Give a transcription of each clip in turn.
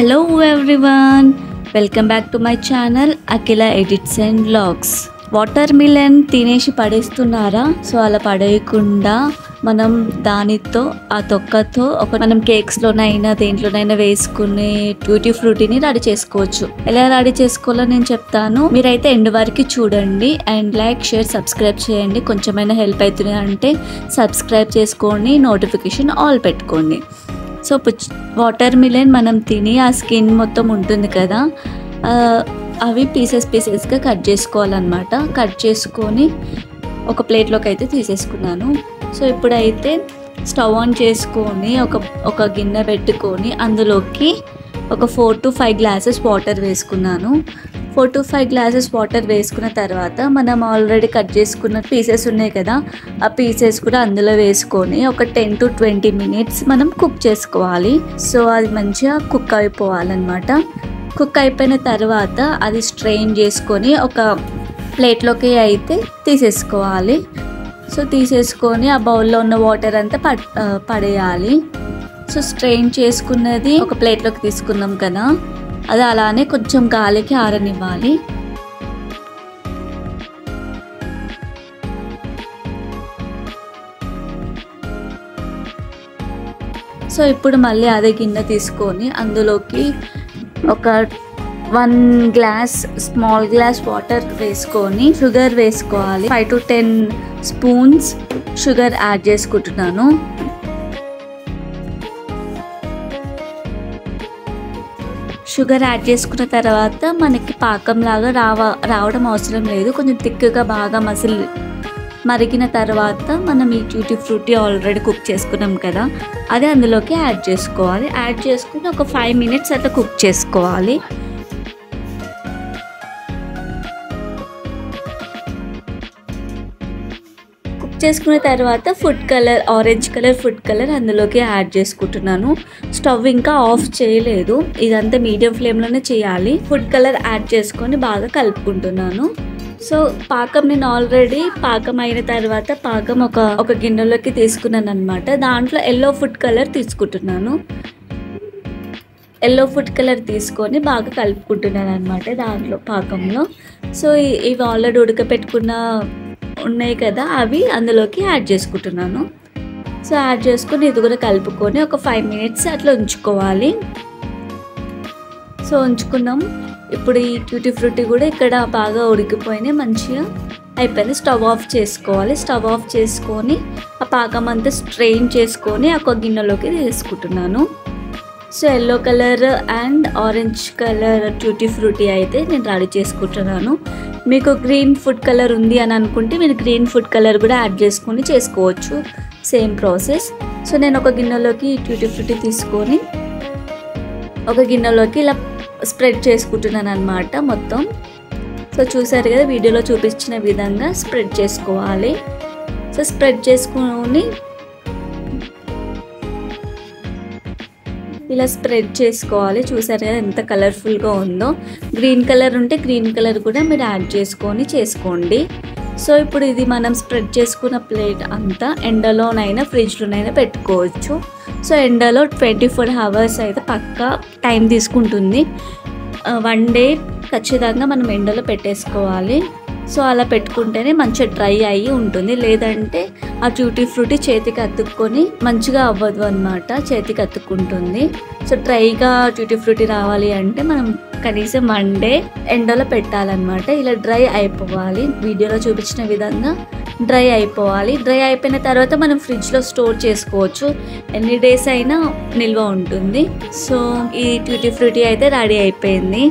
Hello everyone, welcome back to my channel Akila Edits and Vlogs. Water melon తినేసి పడేస్తున్నారా? So అలా పడేయకుండా మనం దానితో ఆ తొక్కతో మనం కేక్స్లోనైనా దేంట్లోనైనా వేసుకునే ట్యూటీ ఫ్రూటీని రెడీ చేసుకోవచ్చు. ఎలా రెడీ చేసుకోవాలో నేను చెప్తాను, మీరైతే ఎండ్ వరకు చూడండి. అండ్ లైక్, షేర్, సబ్స్క్రైబ్ చేయండి. కొంచెమైనా హెల్ప్ అవుతుంది అంటే సబ్స్క్రైబ్ చేసుకోండి, నోటిఫికేషన్ ఆల్ పెట్టుకోండి. సో వాటర్ మిలన్ మనం తిని ఆ స్కిన్ మొత్తం ఉంటుంది కదా, అవి పీసెస్గా కట్ చేసుకోవాలన్నమాట. కట్ చేసుకొని ఒక ప్లేట్లోకి అయితే తీసేసుకున్నాను. సో ఇప్పుడైతే స్టవ్ ఆన్ చేసుకొని ఒక గిన్నె పెట్టుకొని అందులోకి ఒక 4 to 5 గ్లాసెస్ వాటర్ వేసుకున్నాను. 4 to 5 గ్లాసెస్ వాటర్ వేసుకున్న తర్వాత మనం ఆల్రెడీ కట్ చేసుకున్న పీసెస్ ఉన్నాయి కదా, ఆ పీసెస్ కూడా అందులో వేసుకొని ఒక 10 to 20 మినిట్స్ మనం కుక్ చేసుకోవాలి. సో అది మంచిగా కుక్ అయిపోవాలన్నమాట. కుక్ అయిపోయిన తర్వాత అది స్ట్రెయిన్ చేసుకొని ఒక ప్లేట్లోకి అయితే తీసేసుకోవాలి. సో తీసేసుకొని ఆ బౌల్లో ఉన్న వాటర్ అంతా పడేయాలి. సో స్ట్రెయిన్ చేసుకున్నది ఒక ప్లేట్లోకి తీసుకున్నాం కదా, అది అలానే కొంచెం గాలికి ఆరనివ్వాలి. సో ఇప్పుడు మళ్ళీ అదే గిన్నె తీసుకొని అందులోకి ఒక 1 గ్లాస్ స్మాల్ గ్లాస్ వాటర్ వేసుకొని షుగర్ వేసుకోవాలి. 5 to 10 స్పూన్స్ షుగర్ యాడ్ చేసుకుంటున్నాను. షుగర్ యాడ్ చేసుకున్న తర్వాత మనకి పాకంలాగా రావడం అవసరం లేదు. కొంచెం థిక్గా బాగా మరిగిన తర్వాత మనం ఈ ట్యూటీ ఫ్రూటీ ఆల్రెడీ కుక్ చేసుకున్నాం కదా, అది అందులోకి యాడ్ చేసుకోవాలి. యాడ్ చేసుకుని ఒక 5 మినిట్స్ అట్లా కుక్ చేసుకోవాలి. కుక్ చేసుకున్న తర్వాత ఆరెంజ్ కలర్ ఫుడ్ కలర్ అందులోకి యాడ్ చేసుకుంటున్నాను. స్టవ్ ఇంకా ఆఫ్ చేయలేదు, ఇదంతా మీడియం ఫ్లేమ్లోనే చేయాలి. ఫుడ్ కలర్ యాడ్ చేసుకొని బాగా కలుపుకుంటున్నాను. సో పాకం నేను ఆల్రెడీ పాకం అయిన తర్వాత పాకం ఒక గిన్నెలోకి తీసుకున్నాను అనమాట. దాంట్లో ఎల్లో ఫుడ్ కలర్ తీసుకుంటున్నాను. ఎల్లో ఫుడ్ కలర్ తీసుకొని బాగా కలుపుకుంటున్నాను అనమాట దాంట్లో పాకంలో. సో ఇవి ఆల్రెడీ ఉడకపెట్టుకున్న ఉన్నాయి కదా, అవి అందులోకి యాడ్ చేసుకుంటున్నాను. సో యాడ్ చేసుకొని ఇది కూడా కలుపుకొని ఒక 5 మినిట్స్ అట్లా ఉంచుకోవాలి. సో ఉంచుకున్నాం. ఇప్పుడు ఈ ట్యూటీ ఫ్రూటీ కూడా ఇక్కడ బాగా ఉడికిపోయినాయి, మంచిగా అయిపోయింది. స్టవ్ ఆఫ్ చేసుకోవాలి. స్టవ్ ఆఫ్ చేసుకొని ఆ పాకం అంతా స్ట్రెయిన్ చేసుకొని ఒక గిన్నెలోకి తీసుకుంటున్నాను. So yellow colour and orange colour tutti frutti అయితే నేను రెడీ చేసుకుంటున్నాను. మీకు గ్రీన్ ఫుడ్ కలర్ ఉంది అని అనుకుంటే మీరు గ్రీన్ ఫుడ్ కలర్ కూడా యాడ్ చేసుకొని చేసుకోవచ్చు, సేమ్ ప్రాసెస్. సో నేను ఒక గిన్నెలోకి ట్యూటీ ఫ్రూటీ తీసుకొని ఒక గిన్నెలోకి ఇలా స్ప్రెడ్ చేసుకుంటున్నాను అనమాట మొత్తం. సో చూసారు కదా, వీడియోలో చూపించిన విధంగా స్ప్రెడ్ చేసుకోవాలి. సో స్ప్రెడ్ చేసుకొని ఇలా స్ప్రెడ్ చేసుకోవాలి. చూసారు కదా ఎంత కలర్ఫుల్గా ఉందో. గ్రీన్ కలర్ ఉంటే గ్రీన్ కలర్ కూడా మీరు యాడ్ చేసుకొని చేసుకోండి. సో ఇప్పుడు ఇది మనం స్ప్రెడ్ చేసుకున్న ప్లేట్ అంతా ఎండలోనైనా ఫ్రిడ్జ్లోనైనా పెట్టుకోవచ్చు. సో ఎండలో 24 hours అయితే పక్కా టైం తీసుకుంటుంది. 1 డే ఖచ్చితంగా మనం ఎండలో పెట్టేసుకోవాలి. సో అలా పెట్టుకుంటేనే మంచిగా డ్రై అయ్యి ఉంటుంది. లేదంటే ఆ ట్యూటీ ఫ్రూటీ చేతికి అతుక్కొని మంచిగా అవ్వదు అన్నమాట, చేతికి అతుక్కుంటుంది. సో డ్రైగా ట్యూటీ ఫ్రూటీ రావాలి అంటే మనం కనీసం 1 డే ఎండలో పెట్టాలన్నమాట. ఇలా డ్రై అయిపోవాలి, వీడియోలో చూపించిన విధంగా డ్రై అయిపోవాలి. డ్రై అయిపోయిన తర్వాత మనం ఫ్రిడ్జ్లో స్టోర్ చేసుకోవచ్చు, ఎన్ని డేస్ అయినా నిల్వ ఉంటుంది. సో ఈ ట్యూటీ ఫ్రూటీ అయితే రెడీ అయిపోయింది.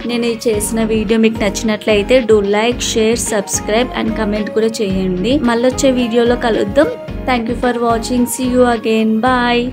నేను చేసిన వీడియో మీకు నచ్చినట్లయితే do like, share, subscribe and comment కూడా చేయండి. మళ్ళీ వచ్చే వీడియోలో కలుద్దాం. Thank you for watching. See you again. Bye.